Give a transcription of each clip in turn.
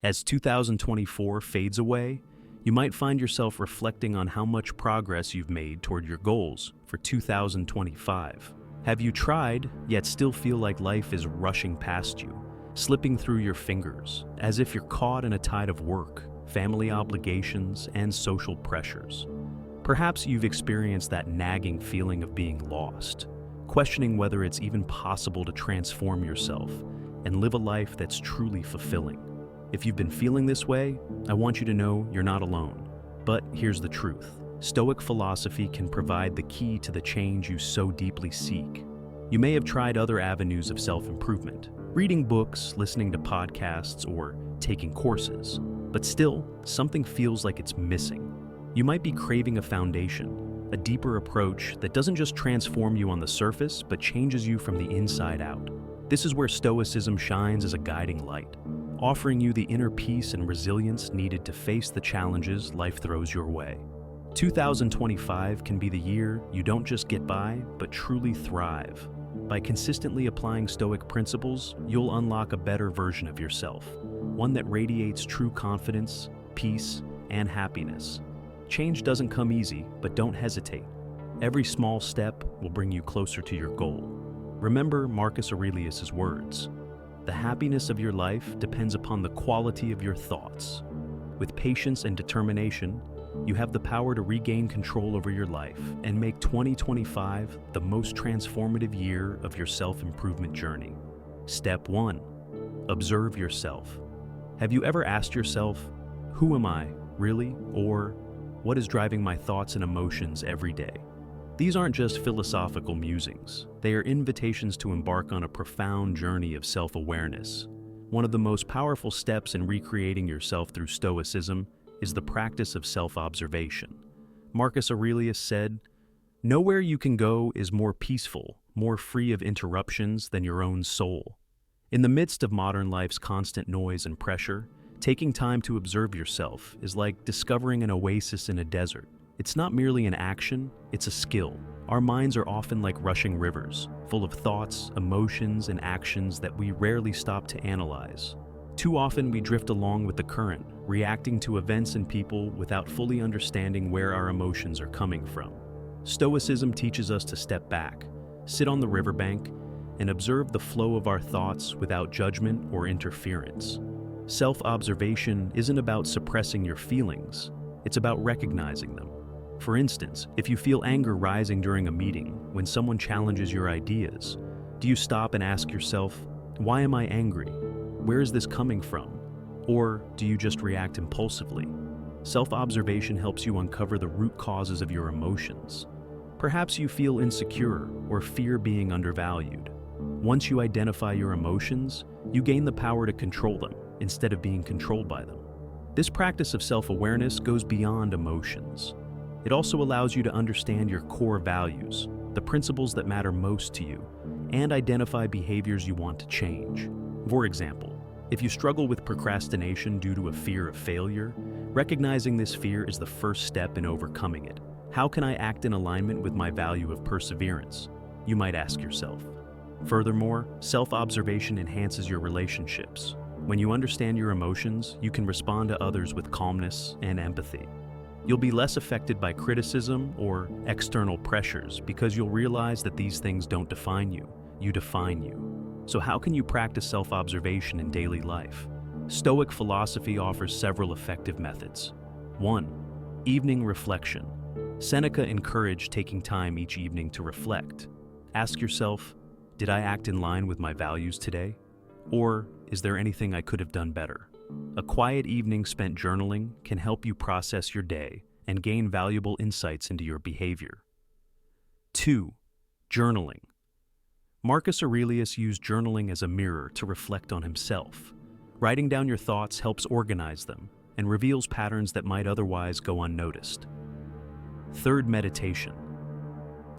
As 2024 fades away, you might find yourself reflecting on how much progress you've made toward your goals for 2025. Have you tried, yet still feel like life is rushing past you, slipping through your fingers, as if you're caught in a tide of work, family obligations, and social pressures? Perhaps you've experienced that nagging feeling of being lost, questioning whether it's even possible to transform yourself and live a life that's truly fulfilling. If you've been feeling this way, I want you to know you're not alone. But here's the truth. Stoic philosophy can provide the key to the change you so deeply seek. You may have tried other avenues of self-improvement, reading books, listening to podcasts, or taking courses, but still, something feels like it's missing. You might be craving a foundation, a deeper approach that doesn't just transform you on the surface, but changes you from the inside out. This is where Stoicism shines as a guiding light, offering you the inner peace and resilience needed to face the challenges life throws your way. 2025 can be the year you don't just get by, but truly thrive. By consistently applying Stoic principles, you'll unlock a better version of yourself, one that radiates true confidence, peace, and happiness. Change doesn't come easy, but don't hesitate. Every small step will bring you closer to your goal. Remember Marcus Aurelius' words: "The happiness of your life depends upon the quality of your thoughts." With patience and determination, you have the power to regain control over your life and make 2025 the most transformative year of your self-improvement journey. Step 1. Observe yourself. Have you ever asked yourself, who am I, really? Or what is driving my thoughts and emotions every day? These aren't just philosophical musings. They are invitations to embark on a profound journey of self-awareness. One of the most powerful steps in recreating yourself through Stoicism is the practice of self-observation. Marcus Aurelius said, "Nowhere you can go is more peaceful, more free of interruptions than your own soul." In the midst of modern life's constant noise and pressure, taking time to observe yourself is like discovering an oasis in a desert. It's not merely an action, it's a skill. Our minds are often like rushing rivers, full of thoughts, emotions, and actions that we rarely stop to analyze. Too often we drift along with the current, reacting to events and people without fully understanding where our emotions are coming from. Stoicism teaches us to step back, sit on the riverbank, and observe the flow of our thoughts without judgment or interference. Self-observation isn't about suppressing your feelings, it's about recognizing them. For instance, if you feel anger rising during a meeting when someone challenges your ideas, do you stop and ask yourself, why am I angry? Where is this coming from? Or do you just react impulsively? Self-observation helps you uncover the root causes of your emotions. Perhaps you feel insecure or fear being undervalued. Once you identify your emotions, you gain the power to control them instead of being controlled by them. This practice of self-awareness goes beyond emotions. It also allows you to understand your core values, the principles that matter most to you, and identify behaviors you want to change. For example, if you struggle with procrastination due to a fear of failure, recognizing this fear is the first step in overcoming it. How can I act in alignment with my value of perseverance? You might ask yourself. Furthermore, self-observation enhances your relationships. When you understand your emotions, you can respond to others with calmness and empathy. You'll be less affected by criticism or external pressures because you'll realize that these things don't define you, you define you. So how can you practice self-observation in daily life? Stoic philosophy offers several effective methods. 1. Evening reflection. Seneca encouraged taking time each evening to reflect. Ask yourself, did I act in line with my values today? Or is there anything I could have done better? A quiet evening spent journaling can help you process your day and gain valuable insights into your behavior. 2. Journaling. Marcus Aurelius used journaling as a mirror to reflect on himself. Writing down your thoughts helps organize them and reveals patterns that might otherwise go unnoticed. 3. Meditation.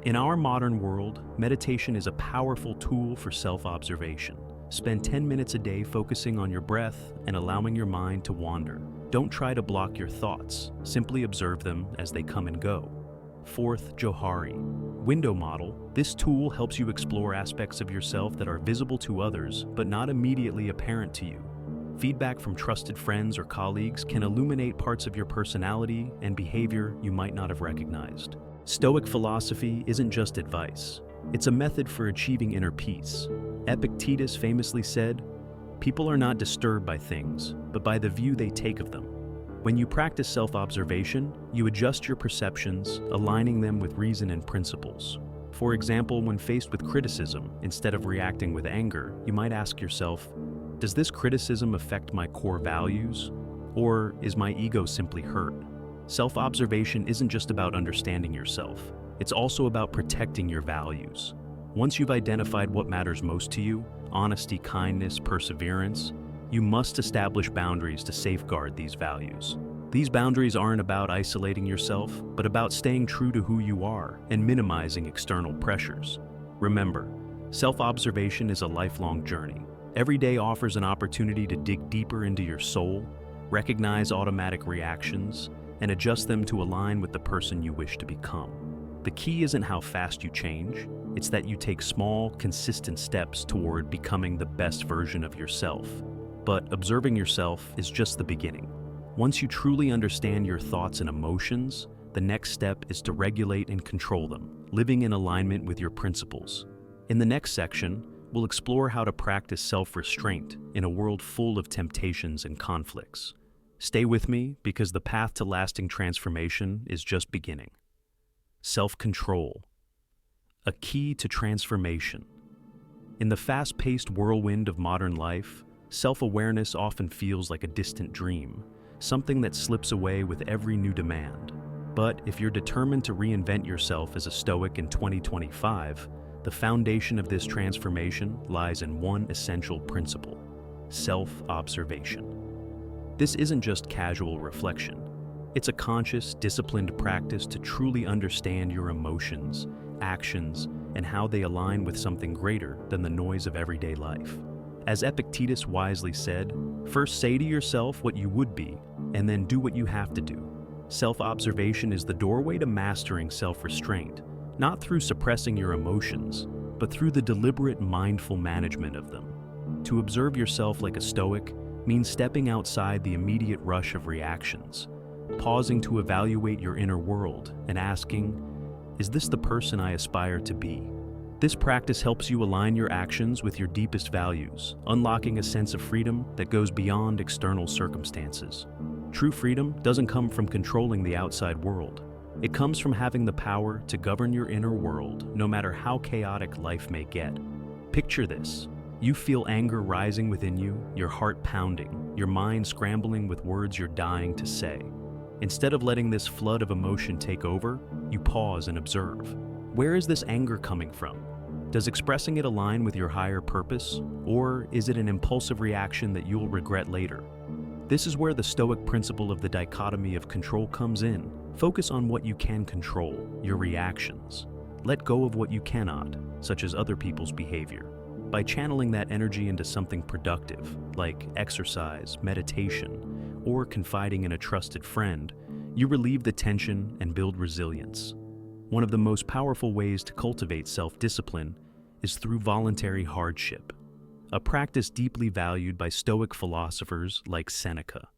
In our modern world, meditation is a powerful tool for self-observation. Spend 10 minutes a day focusing on your breath and allowing your mind to wander. Don't try to block your thoughts, simply observe them as they come and go. 4th, Johari. Window model. This tool helps you explore aspects of yourself that are visible to others but not immediately apparent to you. Feedback from trusted friends or colleagues can illuminate parts of your personality and behavior you might not have recognized. Stoic philosophy isn't just advice. It's a method for achieving inner peace. Epictetus famously said, "People are not disturbed by things, but by the view they take of them." When you practice self-observation, you adjust your perceptions, aligning them with reason and principles. For example, when faced with criticism, instead of reacting with anger, you might ask yourself, does this criticism affect my core values? Or is my ego simply hurt? Self-observation isn't just about understanding yourself. It's also about protecting your values. Once you've identified what matters most to you, honesty, kindness, perseverance, you must establish boundaries to safeguard these values. These boundaries aren't about isolating yourself, but about staying true to who you are and minimizing external pressures. Remember, self-observation is a lifelong journey. Every day offers an opportunity to dig deeper into your soul, recognize automatic reactions, and adjust them to align with the person you wish to become. The key isn't how fast you change, it's that you take small, consistent steps toward becoming the best version of yourself. But observing yourself is just the beginning. Once you truly understand your thoughts and emotions, the next step is to regulate and control them, living in alignment with your principles. In the next section, we'll explore how to practice self-restraint in a world full of temptations and conflicts. Stay with me because the path to lasting transformation is just beginning. Self-control, a key to transformation. In the fast-paced whirlwind of modern life, self-awareness often feels like a distant dream, something that slips away with every new demand. But if you're determined to reinvent yourself as a Stoic in 2025, the foundation of this transformation lies in one essential principle: self-observation. This isn't just casual reflection. It's a conscious, disciplined practice to truly understand your emotions, actions, and how they align with something greater than the noise of everyday life. As Epictetus wisely said, first say to yourself what you would be, and then do what you have to do. Self-observation is the doorway to mastering self-restraint, not through suppressing your emotions, but through the deliberate, mindful management of them. To observe yourself like a Stoic means stepping outside the immediate rush of reactions, pausing to evaluate your inner world and asking, is this the person I aspire to be? This practice helps you align your actions with your deepest values, unlocking a sense of freedom that goes beyond external circumstances. True freedom doesn't come from controlling the outside world. It comes from having the power to govern your inner world, no matter how chaotic life may get. Picture this. You feel anger rising within you, your heart pounding, your mind scrambling with words you're dying to say. Instead of letting this flood of emotion take over, you pause and observe. Where is this anger coming from? Does expressing it align with your higher purpose, or is it an impulsive reaction that you'll regret later? This is where the Stoic principle of the dichotomy of control comes in. Focus on what you can control, your reactions. Let go of what you cannot, such as other people's behavior. By channeling that energy into something productive, like exercise, meditation, or confiding in a trusted friend, you relieve the tension and build resilience. One of the most powerful ways to cultivate self-discipline is through voluntary hardship, a practice deeply valued by Stoic philosophers like Seneca.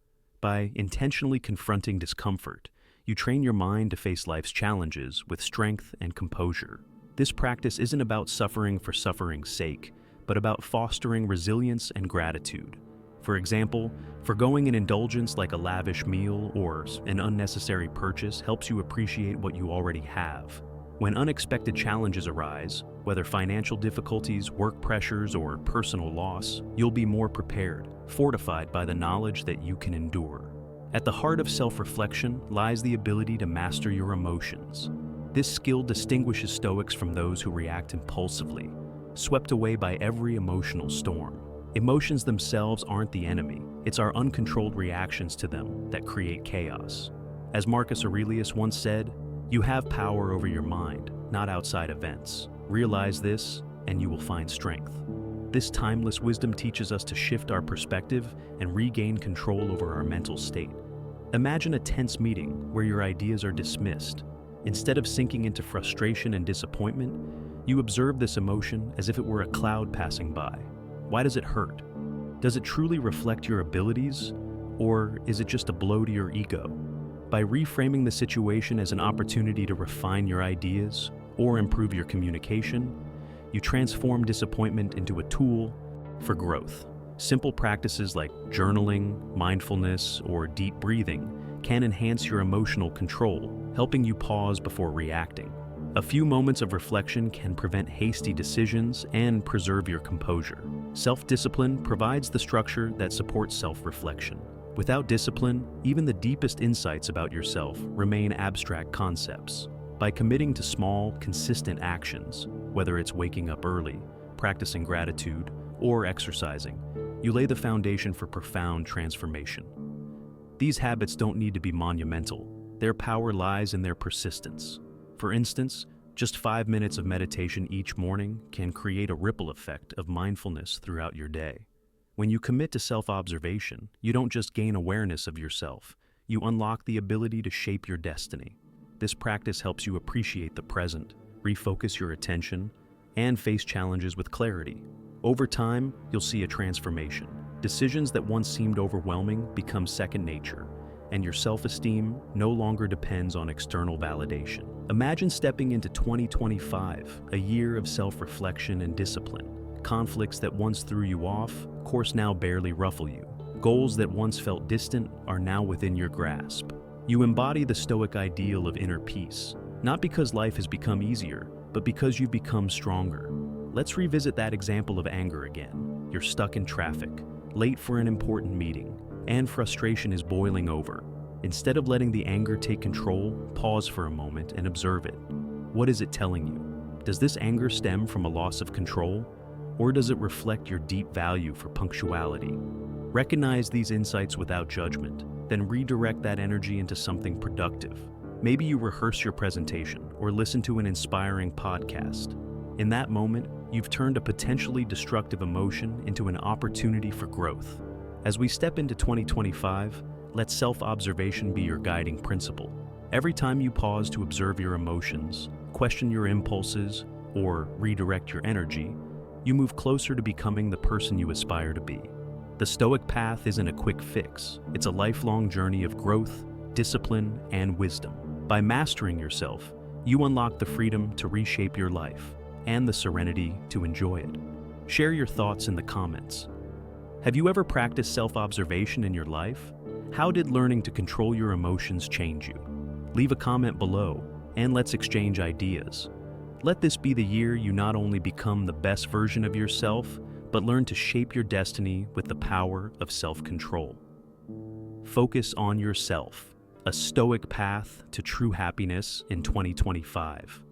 By intentionally confronting discomfort, you train your mind to face life's challenges with strength and composure. This practice isn't about suffering for suffering's sake, but about fostering resilience and gratitude. For example, forgoing an indulgence like a lavish meal or an unnecessary purchase helps you appreciate what you already have. When unexpected challenges arise, whether financial difficulties, work pressures, or personal loss, you'll be more prepared, fortified by the knowledge that you can endure. At the heart of self-reflection lies the ability to master your emotions. This skill distinguishes Stoics from those who react impulsively, swept away by every emotional storm. Emotions themselves aren't the enemy. It's our uncontrolled reactions to them that create chaos. As Marcus Aurelius once said, you have power over your mind, not outside events. Realize this, and you will find strength. This timeless wisdom teaches us to shift our perspective and regain control over our mental state. Imagine a tense meeting where your ideas are dismissed. Instead of sinking into frustration and disappointment, you observe this emotion as if it were a cloud passing by. Why does it hurt? Does it truly reflect your abilities, or is it just a blow to your ego? By reframing the situation as an opportunity to refine your ideas or improve your communication, you transform disappointment into a tool for growth. Simple practices like journaling, mindfulness, or deep breathing can enhance your emotional control, helping you pause before reacting. A few moments of reflection can prevent hasty decisions and preserve your composure. Self-discipline provides the structure that supports self-reflection. Without discipline, even the deepest insights about yourself remain abstract concepts. By committing to small, consistent actions, whether it's waking up early, practicing gratitude, or exercising, you lay the foundation for profound transformation. These habits don't need to be monumental. Their power lies in their persistence. For instance, just 5 minutes of meditation each morning can create a ripple effect of mindfulness throughout your day. When you commit to self-observation, you don't just gain awareness of yourself, you unlock the ability to shape your destiny. This practice helps you appreciate the present, refocus your attention, and face challenges with clarity. Over time, you'll see a transformation. Decisions that once seemed overwhelming become second nature, and your self-esteem no longer depends on external validation. Imagine stepping into 2025, a year of self-reflection and discipline. Conflicts that once threw you off, course now barely ruffle you. Goals that once felt distant are now within your grasp. You embody the Stoic ideal of inner peace, not because life has become easier, but because you've become stronger. Let's revisit that example of anger again. You're stuck in traffic, late for an important meeting, and frustration is boiling over. Instead of letting the anger take control, pause for a moment and observe it. What is it telling you? Does this anger stem from a loss of control, or does it reflect your deep value for punctuality? Recognize these insights without judgment, then redirect that energy into something productive. Maybe you rehearse your presentation or listen to an inspiring podcast. In that moment, you've turned a potentially destructive emotion into an opportunity for growth. As we step into 2025, let self-observation be your guiding principle. Every time you pause to observe your emotions, question your impulses, or redirect your energy, you move closer to becoming the person you aspire to be. The Stoic path isn't a quick fix. It's a lifelong journey of growth, discipline, and wisdom. By mastering yourself, you unlock the freedom to reshape your life and the serenity to enjoy it. Share your thoughts in the comments. Have you ever practiced self-observation in your life? How did learning to control your emotions change you? Leave a comment below, and let's exchange ideas. Let this be the year you not only become the best version of yourself, but learn to shape your destiny with the power of self-control. Focus on yourself, a Stoic path to true happiness in 2025.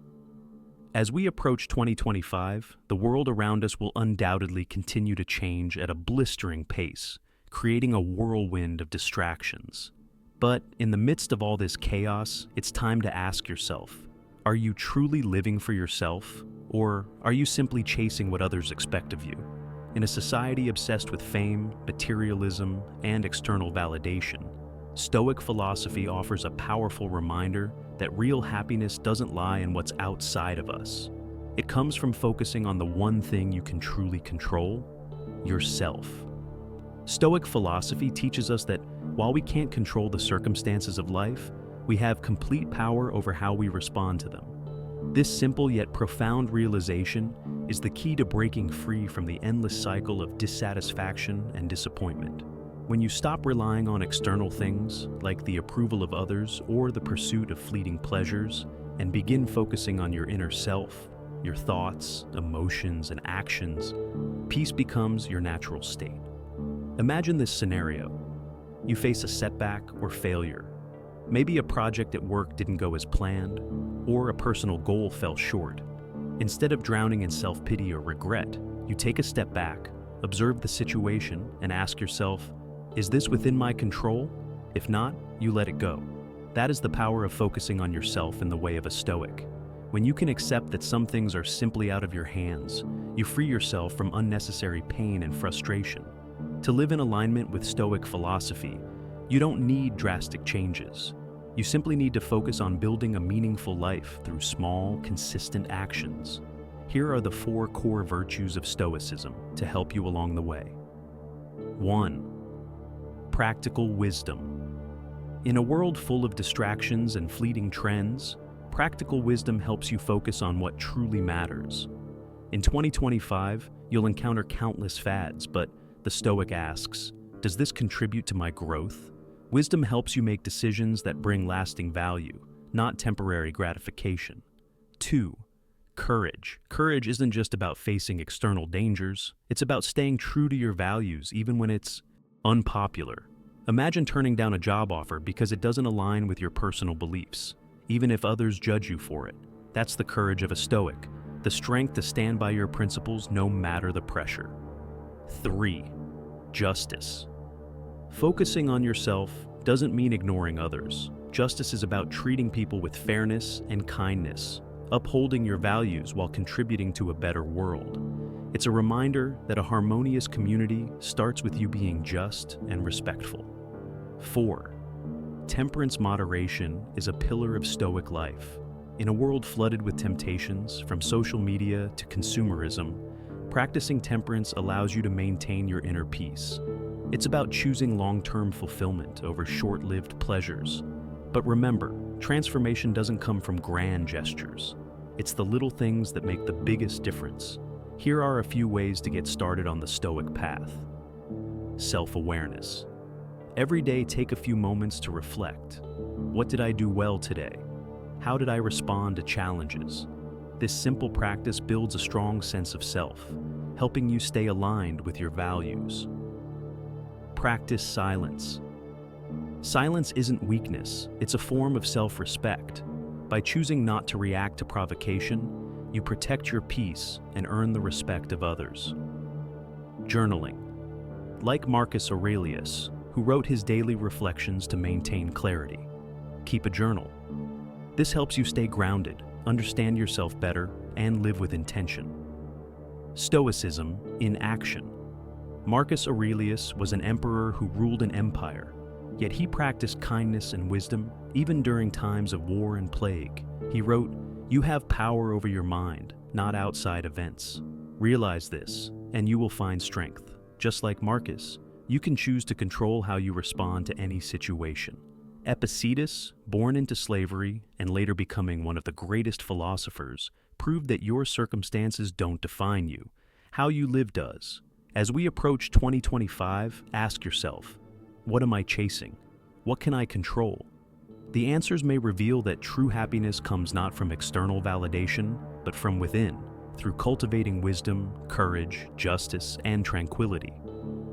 As we approach 2025, the world around us will undoubtedly continue to change at a blistering pace, creating a whirlwind of distractions. But in the midst of all this chaos, it's time to ask yourself, are you truly living for yourself, or are you simply chasing what others expect of you? In a society obsessed with fame, materialism, and external validation, Stoic philosophy offers a powerful reminder that real happiness doesn't lie in what's outside of us. It comes from focusing on the one thing you can truly control: yourself. Stoic philosophy teaches us that while we can't control the circumstances of life, we have complete power over how we respond to them. This simple yet profound realization is the key to breaking free from the endless cycle of dissatisfaction and disappointment. When you stop relying on external things, like the approval of others or the pursuit of fleeting pleasures, and begin focusing on your inner self, your thoughts, emotions, and actions, peace becomes your natural state. Imagine this scenario. You face a setback or failure. Maybe a project at work didn't go as planned, or a personal goal fell short. Instead of drowning in self-pity or regret, you take a step back, observe the situation, and ask yourself, is this within my control? If not, you let it go. That is the power of focusing on yourself in the way of a Stoic. When you can accept that some things are simply out of your hands, you free yourself from unnecessary pain and frustration. To live in alignment with Stoic philosophy, you don't need drastic changes. You simply need to focus on building a meaningful life through small, consistent actions. Here are the 4 core virtues of Stoicism to help you along the way. 1. Practical wisdom. In a world full of distractions and fleeting trends, practical wisdom helps you focus on what truly matters. In 2025, you'll encounter countless fads, but the Stoic asks, does this contribute to my growth? Wisdom helps you make decisions that bring lasting value, not temporary gratification. 2. Courage. Courage isn't just about facing external dangers, it's about staying true to your values even when it's unpopular. Imagine turning down a job offer because it doesn't align with your personal beliefs, even if others judge you for it. That's the courage of a Stoic, the strength to stand by your principles no matter the pressure. 3. Justice. Focusing on yourself doesn't mean ignoring others. Justice is about treating people with fairness and kindness, upholding your values while contributing to a better world. It's a reminder that a harmonious community starts with you being just and respectful. 4. Temperance. Moderation is a pillar of Stoic life. In a world flooded with temptations, from social media to consumerism, practicing temperance allows you to maintain your inner peace. It's about choosing long-term fulfillment over short-lived pleasures. But remember, transformation doesn't come from grand gestures. It's the little things that make the biggest difference. Here are a few ways to get started on the Stoic path. Self-awareness. Every day, take a few moments to reflect. What did I do well today? How did I respond to challenges? This simple practice builds a strong sense of self, helping you stay aligned with your values. Practice silence. Silence isn't weakness, it's a form of self-respect. By choosing not to react to provocation, you protect your peace and earn the respect of others. Journaling. Like Marcus Aurelius, who wrote his daily reflections to maintain clarity, keep a journal. This helps you stay grounded, understand yourself better, and live with intention. Stoicism in action. Marcus Aurelius was an emperor who ruled an empire, yet he practiced kindness and wisdom even during times of war and plague. He wrote, "You have power over your mind, not outside events. Realize this, and you will find strength." Just like Marcus, you can choose to control how you respond to any situation. Epictetus, born into slavery and later becoming one of the greatest philosophers, proved that your circumstances don't define you. How you live does. As we approach 2025, ask yourself, what am I chasing? What can I control? The answers may reveal that true happiness comes not from external validation, but from within, through cultivating wisdom, courage, justice, and tranquility.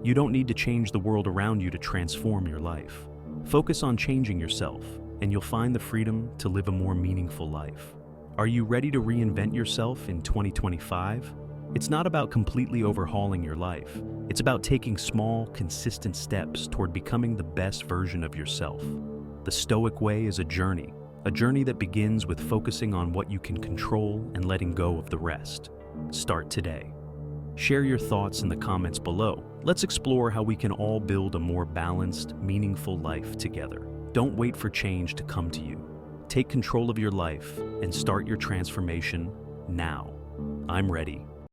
You don't need to change the world around you to transform your life. Focus on changing yourself, and you'll find the freedom to live a more meaningful life. Are you ready to reinvent yourself in 2025? It's not about completely overhauling your life. It's about taking small, consistent steps toward becoming the best version of yourself. The Stoic way is a journey that begins with focusing on what you can control and letting go of the rest. Start today. Share your thoughts in the comments below. Let's explore how we can all build a more balanced, meaningful life together. Don't wait for change to come to you. Take control of your life and start your transformation now. I'm ready.